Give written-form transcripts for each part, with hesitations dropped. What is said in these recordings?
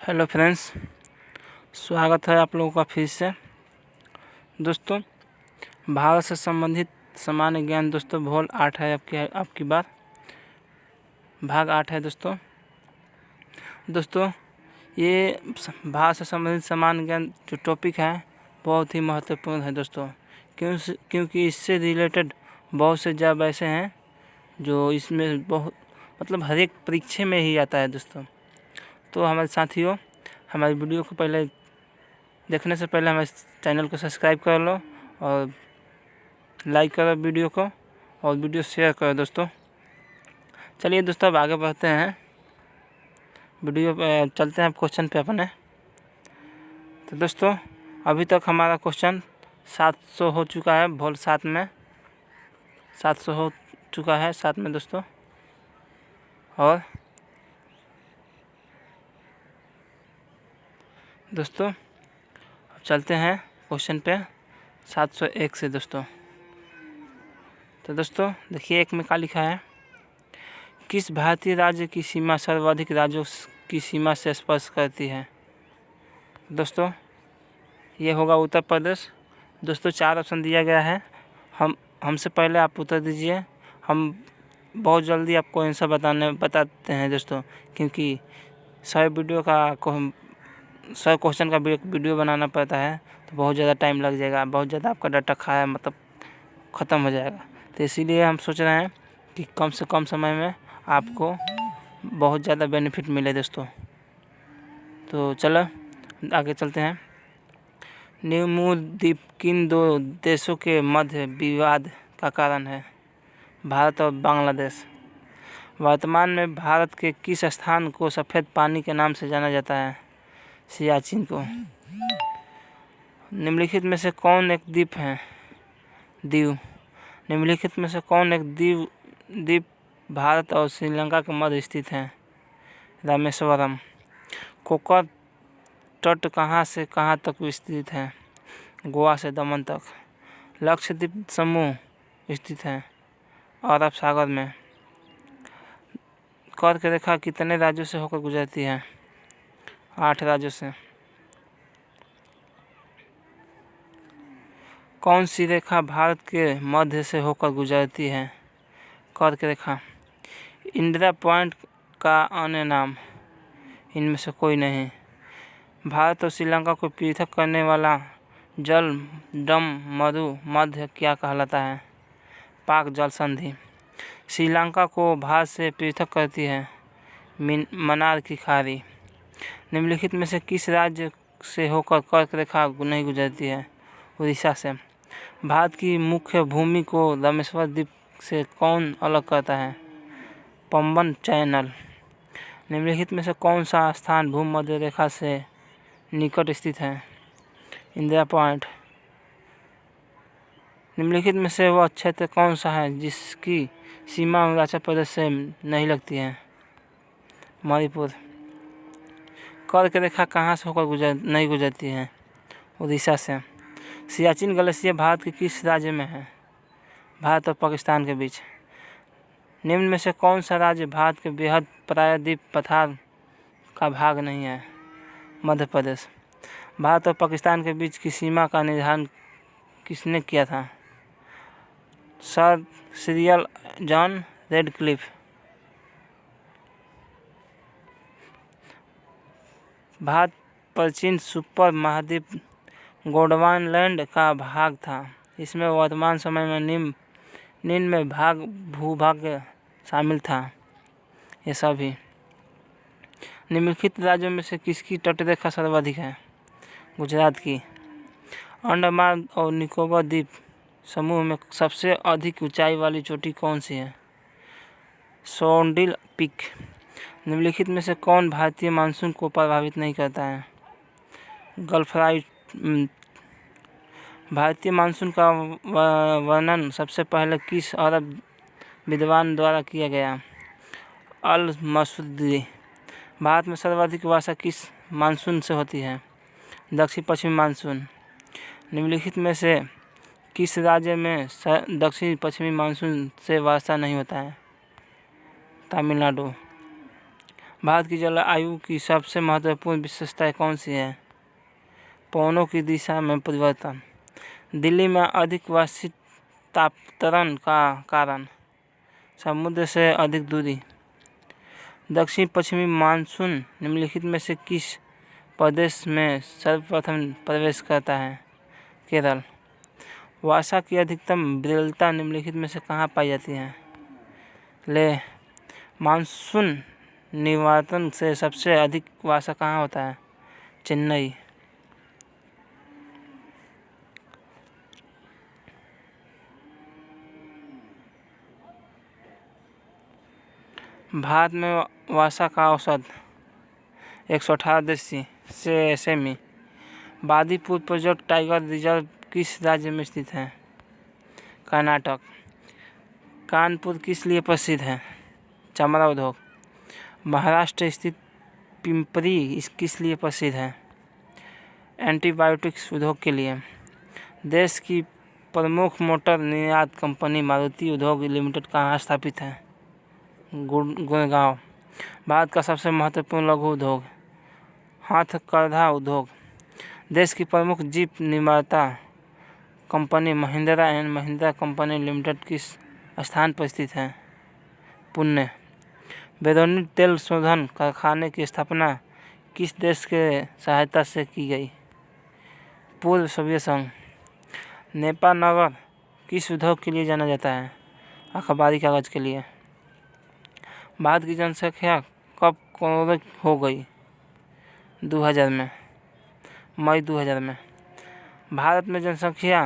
Hello friends, स्वागत है आप लोगों का फिर से। दोस्तों, भारत से संबंधित सामान्य ज्ञान दोस्तों भूगोल 8 है आपकी बार भाग 8 है दोस्तों। ये भारत से संबंधित सामान्य ज्ञान जो टॉपिक है बहुत ही महत्वपूर्ण है दोस्तों, क्योंकि इससे रिलेटेड बहुत से जॉब ऐसे हैं जो इसमें बहुत हर एक परीक्षा में ही आता है दोस्तों। तो हमारे साथियों, हमारी वीडियो को पहले देखने से पहले हमारे चैनल को सब्सक्राइब कर लो और लाइक करो वीडियो को और वीडियो शेयर करो दोस्तों। चलिए दोस्तों, अब आगे बढ़ते हैं, वीडियो पे चलते हैं क्वेश्चन पे अपने। तो दोस्तों, अभी तक हमारा क्वेश्चन 700 हो चुका है, भूगोल 7 में 700 हो चुका है 7 में दोस्तों। और दोस्तों अब चलते हैं क्वेश्चन पे 701 से दोस्तों। तो दोस्तों देखिए, एक में क्या लिखा है, किस भारतीय राज्य की सीमा सर्वाधिक राज्यों की सीमा से स्पर्श करती है। दोस्तों ये होगा उत्तर प्रदेश। दोस्तों 4 ऑप्शन दिया गया है, हमसे पहले आप उत्तर दीजिए। हम बहुत जल्दी आपको आंसर बताते हैं दोस्तों, क्योंकि 100 क्वेश्चन का वीडियो बनाना पड़ता है, तो बहुत ज़्यादा टाइम लग जाएगा, बहुत ज़्यादा आपका डाटा ख़त्म हो जाएगा। तो इसीलिए हम सोच रहे हैं कि कम से कम समय में आपको बहुत ज़्यादा बेनिफिट मिले दोस्तों। तो चलो आगे चलते हैं। न्यू द्वीप किन 2 देशों के मध्य विवाद का कारण है। भारत और बांग्लादेश। वर्तमान में भारत के किस स्थान को सफ़ेद पानी के नाम से जाना जाता है। सियाचिन को। निम्नलिखित में से कौन एक द्वीप है। दीव। निम्नलिखित में से कौन एक द्वीप भारत और श्रीलंका के मध्य स्थित है। रामेश्वरम। कोकर तट कहाँ से कहाँ तक विस्तृत है। गोवा से दमन तक। लक्षद्वीप समूह स्थित है अरब सागर में। कर्क रेखा कितने राज्यों से होकर गुजरती है। 8 राज्यों से। कौन सी रेखा भारत के मध्य से होकर गुजरती है। कर्क रेखा। इंदिरा पॉइंट का अन्य नाम। इनमें से कोई नहीं। भारत और श्रीलंका को पृथक करने वाला जल मरु मध्य क्या कहलाता है। पाक जल संधि। श्रीलंका को भारत से पृथक करती है मन्नार की खाड़ी। निम्नलिखित में से किस राज्य से होकर कर्क रेखा नहीं गुजरती है। उड़ीसा से। भारत की मुख्य भूमि को रामेश्वर द्वीप से कौन अलग करता है। पंबन चैनल। निम्नलिखित में से कौन सा स्थान भूमध्य रेखा से निकट स्थित है। इंदिरा पॉइंट। निम्नलिखित में से वह क्षेत्र कौन सा है जिसकी सीमा अरुणाचल प्रदेश से नहीं लगती है। मणिपुर। कर्क रेखा कहाँ से होकर नहीं गुजरती है। उड़ीसा से। सियाचिन ग्लेशियर भारत के किस राज्य में है। भारत और पाकिस्तान के बीच। निम्न में से कौन सा राज्य भारत के बेहद प्रायद्वीप पठार का भाग नहीं है। मध्य प्रदेश। भारत और पाकिस्तान के बीच की सीमा का निर्धारण किसने किया था। Sir Cyril John Radcliffe. भारत प्राचीन सुपर महाद्वीप गोंडवानालैंड का भाग था। इसमें वर्तमान समय में निम्न में भूभाग शामिल था। ये सभी। निम्नलिखित राज्यों में से किसकी तटरेखा सर्वाधिक है। गुजरात की। अंडमान और निकोबार द्वीप समूह में सबसे अधिक ऊंचाई वाली चोटी कौन सी है। सोंडिल पीक। निम्नलिखित में से कौन भारतीय मानसून को प्रभावित नहीं करता है। गल्फराइट। भारतीय मानसून का वर्णन सबसे पहले किस अरब विद्वान द्वारा किया गया। अल मसूदी। भारत में सर्वाधिक वर्षा किस मानसून से होती है। दक्षिण पश्चिमी मानसून। निम्नलिखित में से किस राज्य में दक्षिण पश्चिमी मानसून से वर्षा नहीं होता है। तमिलनाडु। भारत की जलवायु की सबसे महत्वपूर्ण विशेषताएं कौन सी है? पवनों की दिशा में परिवर्तन, दिल्ली में अधिक वार्षिक तापतरण का कारण, समुद्र से अधिक दूरी, दक्षिण पश्चिमी मानसून निम्नलिखित में से किस प्रदेश में सर्वप्रथम प्रवेश करता है? केरल। वर्षा की अधिकतम विरलता निम्नलिखित में से कहाँ पाई जाती है? ले। मानसून निवर्तन से सबसे अधिक वर्षा कहाँ होता है? चेन्नई। भारत में वर्षा का औसत 118 semi. Bandipur project tiger reserve किस राज्य में स्थित है? कर्नाटक। कानपुर किस लिए प्रसिद्ध है? चमड़ा उद्योग। महाराष्ट्र स्थित पिंपरी किस लिए प्रसिद्ध है? एंटीबायोटिक्स उद्योग के लिए। देश की प्रमुख मोटर निर्यात कंपनी मारुति उद्योग लिमिटेड कहाँ स्थापित है? गुड़गांव। भारत का सबसे महत्वपूर्ण लघु उद्योग। हथकरघा उद्योग। देश की प्रमुख जीप निर्माता company Mahindra and Mahindra company limited किस स्थान पर स्थित है? पुणे। बैरोनिट तेल शोधन कारखाने की स्थापना किस देश के सहायता से की गई? पूर्व सोवियत संघ। नेपा नगर किस उद्योग के लिए जाना जाता है? अखबारी कागज के लिए। भारत की जनसंख्या कब करोड़ हो गई? 2000 में, मई 2000 में। भारत में जनसंख्या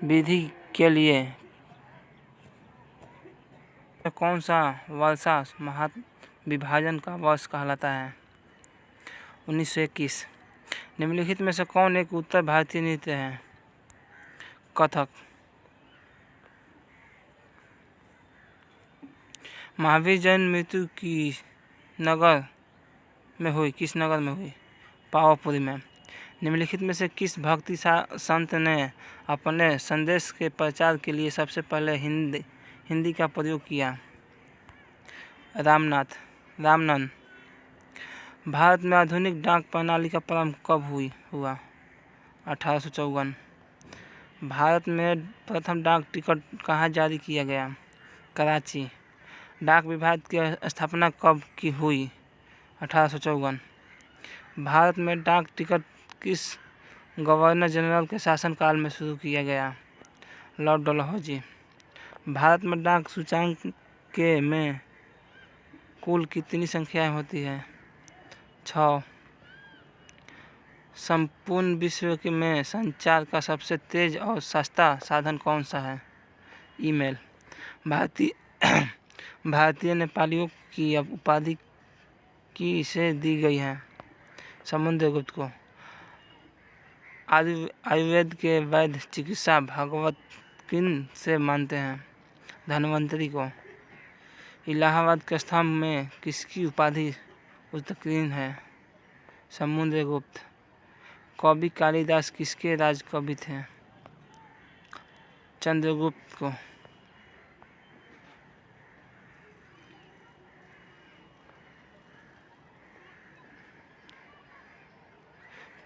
वृद्धि के लिए कौन सा वर्ष महाविभाजन का वर्ष कहलाता है? 1921। निम्नलिखित में से कौन एक उत्तर भारतीय नृत्य है? कथक। महावीर जैन मृत्यु किस नगर में हुई? पावापुरी में। निम्नलिखित में से किस भक्ति संत ने अपने संदेश के प्रचार के लिए सबसे पहले हिंदी का प्रयोग किया? रामनंद। भारत में आधुनिक डाक प्रणाली का प्रारंभ कब हुआ? 1854। भारत में प्रथम डाक टिकट कहाँ जारी किया गया? कराची। डाक विभाग की स्थापना कब की हुई? 1854। भारत में डाक टिकट किस गवर्नर जनरल के शासनकाल में शुरू किया गया? लॉर्ड डलहौजी। भारत में डाक सूचकांक में कुल कितनी संख्याएं होती हैं? 6। संपूर्ण विश्व में संचार का सबसे तेज और सस्ता साधन कौन सा है? ईमेल। भारतीय नेपालियों की उपाधि किसे दी गई है? समुद्रगुप्त को। आयुर्वेद के वैद्य चिकित्सा भगवत किन से मानते हैं? धन्वंतरी को। इलाहाबाद के स्तंभ में किसकी उपाधि उत्कीर्ण है? समुद्रगुप्त। कवि कालिदास किसके राज कवि थे? चंद्रगुप्त को।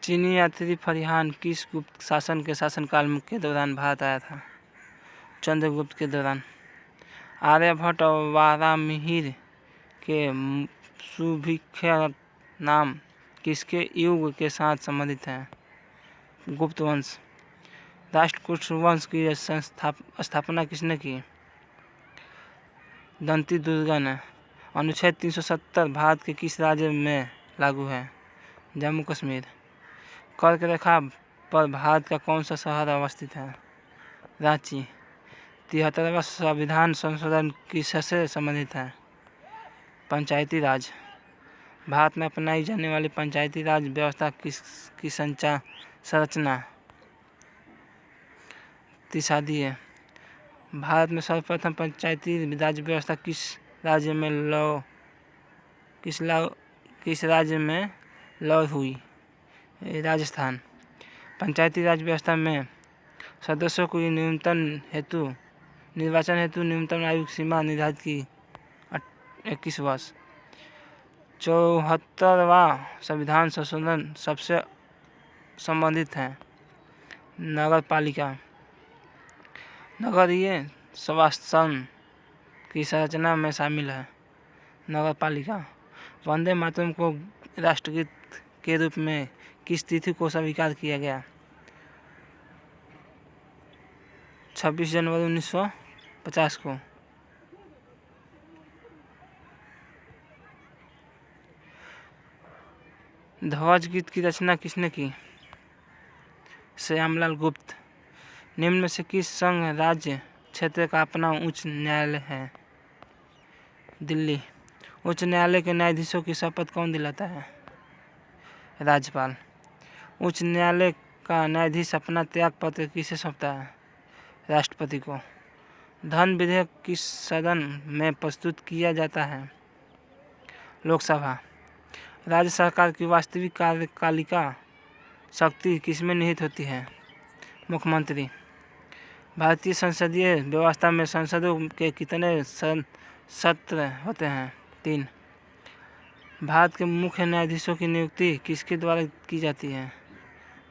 चीनी यात्री फरिहान किस गुप्त शासन के शासनकाल के दौरान भारत आया था? चंद्रगुप्त के दौरान। आर्यभट्ट और वारामिहिर के सुभिक्ष नाम किसके युग के साथ संबंधित हैं? गुप्त वंश। राष्ट्रकूट वंश की स्थापना किसने की? दंती दुर्गा ने। अनुच्छेद 370 भारत के किस राज्य में लागू है? जम्मू कश्मीर। कर्क रेखा पर भारत का कौन सा शहर अवस्थित है? रांची। 73वां संविधान संशोधन किससे संबंधित है? पंचायती राज। भारत में अपनाई जाने वाली पंचायती राज व्यवस्था की संरचना त्रिसदीय है। भारत में सर्वप्रथम पंचायती राज व्यवस्था किस राज्य में लागू हुई? राजस्थान। पंचायती राज व्यवस्था में सदस्यों को निर्वाचन हेतु न्यूनतम आयु सीमा निर्धारित की 21 वर्ष। 74वां संविधान संशोधन सबसे संबंधित है नगर पालिका। नगरीय स्वास्थ्य की संरचना में शामिल है नगर पालिका। वंदे मातरम को राष्ट्रगीत के रूप में किस तिथि को स्वीकार किया गया? 26 जनवरी 1950 को। ध्वज गीत की रचना किसने की? श्यामलाल गुप्त। निम्न में से किस संघ राज्य क्षेत्र का अपना उच्च न्यायालय है? दिल्ली। उच्च न्यायालय के न्यायाधीशों की शपथ कौन दिलाता है? राज्यपाल। उच्च न्यायालय का न्यायाधीश अपना त्याग पत्र किसे सौंपता है? राष्ट्रपति को। धन विधेयक किस सदन में प्रस्तुत किया जाता है? लोकसभा। राज्य सरकार की वास्तविक कार्यपालिका शक्ति किसमें निहित होती है? मुख्यमंत्री। भारतीय संसदीय व्यवस्था में संसदों के कितने सत्र होते हैं? 3। भारत के मुख्य न्यायाधीशों की नियुक्ति किसके द्वारा की जाती है?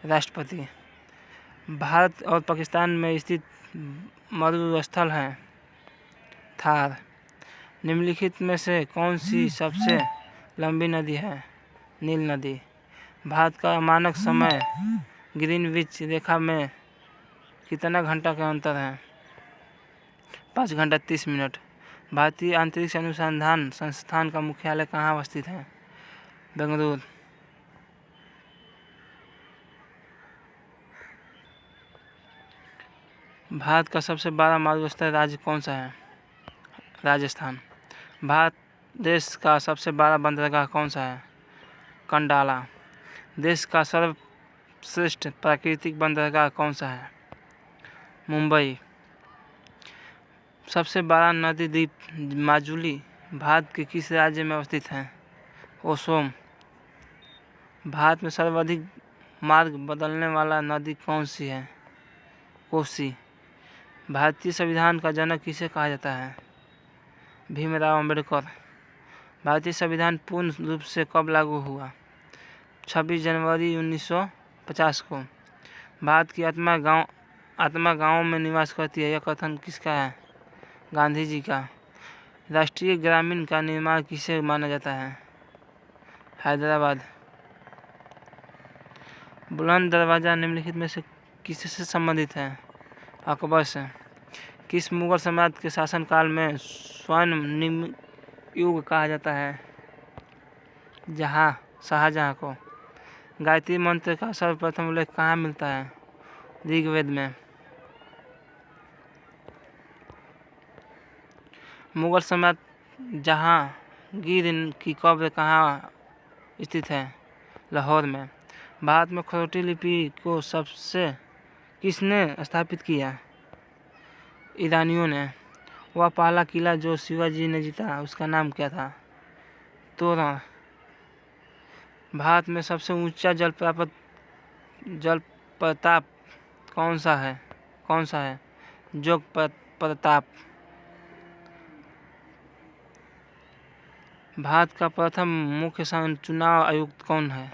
राष्ट्रपति। भारत और पाकिस्तान में स्थित मरुस्थल है? थार। निम्नलिखित में से कौन सी सबसे लंबी नदी है? नील नदी। भारत का मानक समय ग्रीनविच रेखा में कितना घंटा का अंतर है? 5 घंटा 30 मिनट। भारतीय अंतरिक्ष अनुसंधान संस्थान का मुख्यालय कहाँ अवस्थित है? बेंगलुरु। भारत का सबसे बड़ा मरुस्थल राज्य कौन सा है? राजस्थान। भारत देश का सबसे बड़ा बंदरगाह कौन सा है? कंडाला। देश का सर्वश्रेष्ठ प्राकृतिक बंदरगाह कौन सा है? मुंबई। सबसे बड़ा नदी द्वीप माजुली भारत के किस राज्य में अवस्थित है? असम। भारत में सर्वाधिक मार्ग बदलने वाला नदी कौन सी है? कोसी। भारतीय संविधान का जनक किसे कहा जाता है? भीमराव अम्बेडकर। भारतीय संविधान पूर्ण रूप से कब लागू हुआ? 26 जनवरी 1950 को। भारत की आत्मा गाँव में निवास करती है, यह कथन किसका है? गांधी जी का। राष्ट्रीय ग्रामीण का निर्माण किसे माना जाता है? हैदराबाद। बुलंद दरवाज़ा निम्नलिखित में से किससे संबंधित है? अकबर से। किस मुगल सम्राट के शासनकाल में स्वर्ण युग कहा जाता है? शाहजहाँ को। गायत्री मंत्र का सर्वप्रथम उल्लेख कहाँ मिलता है? ऋग्वेद में। मुगल सम्राट जहांगीर की कब्र कहाँ स्थित है? लाहौर में। भारत में खरोटी लिपि को किसने स्थापित किया? ईरानियों ने। वह पहला किला जो शिवाजी ने जीता उसका नाम क्या था? तोरण। भारत में सबसे ऊंचा जलप्रपात कौन सा है? जोग प्रताप। भारत का प्रथम मुख्य चुनाव आयुक्त कौन है?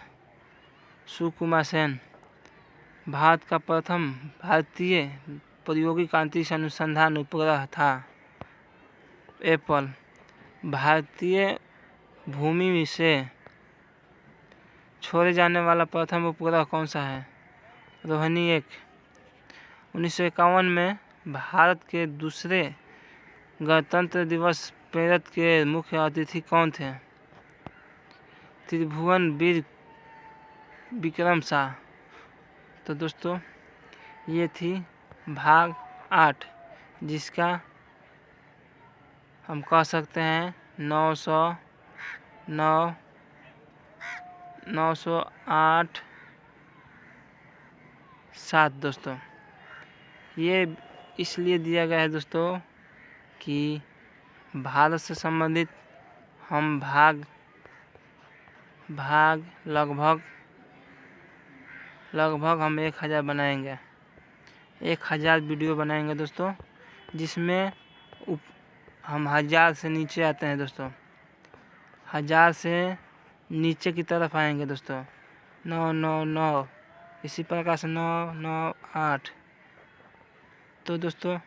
सुकुमार सेन। भारत का प्रथम भारतीय प्रायोगिक अंतरिक्ष अनुसंधान उपग्रह था? एप्पल। भारतीय भूमि से छोड़े जाने वाला प्रथम उपग्रह कौन सा है? रोहिणी 1। 1951 में भारत के दूसरे गणतंत्र दिवस परेड के मुख्य अतिथि कौन थे? त्रिभुवन विक्रम शाह। तो दोस्तों ये थी भाग 8 जिसका हम कह सकते हैं 908 7 दोस्तों। ये इसलिए दिया गया है दोस्तों कि भारत से संबंधित हम भाग लगभग हम 1000 बनाएंगे, 1000 वीडियो बनाएंगे दोस्तों, जिसमें हम 1000 से नीचे आते हैं दोस्तों। 1000 से नीचे की तरफ आएंगे दोस्तों 999, इसी प्रकार से 998। तो दोस्तों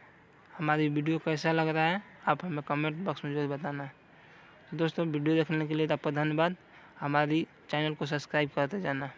हमारी वीडियो कैसा लग रहा है आप हमें कमेंट बॉक्स में जरूर बताना है। तो दोस्तों वीडियो देखने के लिए आपका धन्यवाद। हमारी चैनल को सब्सक्राइब करते जाना।